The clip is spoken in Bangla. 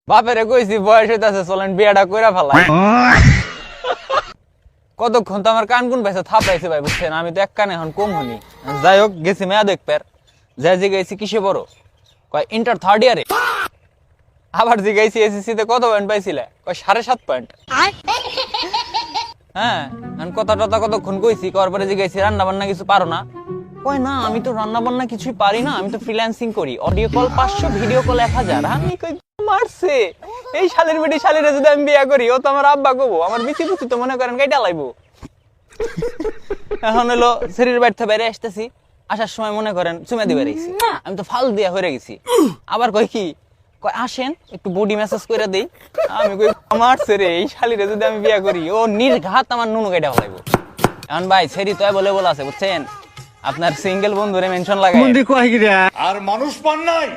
বাপেরে কইছি বয়স হইতাছে চলেন বিয়াটা কইরা ফেলাই। কতক্ষণ তো আমার কান কোন পাইছে থাপড়াইছে ভাই বুঝছেন, আমি তো এক কানে এখন কম হনি। যাই হোক গেছি মেয়া দেখপের, যাই জিগাইছি কিসে বড়, কয় ইন্টার থার্ড ইয়ারে। আবার জিগাইছি এসএসসি তে কত পয়েন্ট পাইছিলে, কয় 7.5 পয়েন্ট। হ্যাঁ আমি কথা টথা কতক্ষণ কইছি, করার পরে জিগাইছি রান্না বান্না কিছু পারো না, কয় না আমি তো রান্না বান্না কিছুই পারি না, আমি তো ফ্রিল্যান্সিং করি, অডিও কল 500 ভিডিও কল 1000। আমি কই মারছে এই শালের বেটি শালিরে যদি আমি বিয়া করি, ও তো আমার আব্বা কবো, আমার বিচি বুচি তো মনে করেন গাইটা লাইবো। এখন হলো শরীর বাইরে বাইরে আসতেছি, আসার সময় মনে করেন চুমে দিবে রইছি, আমি তো ফাল দিয়া হয়ে গেছি। আবার কই কি, কয় আসেন একটু বডি ম্যাসাজ করে দেই। আমি কই মারছে রে এই শালিরে যদি আমি বিয়া করি, ও নির্ঘাত আমার নুনু গাইটা লাইবো। এখন ভাই সেরি তো বলে আছে বুঝছেন, আপনার সিঙ্গেল বন্ধুরে মেনশন লাগাই আর মানুষ পান নাই।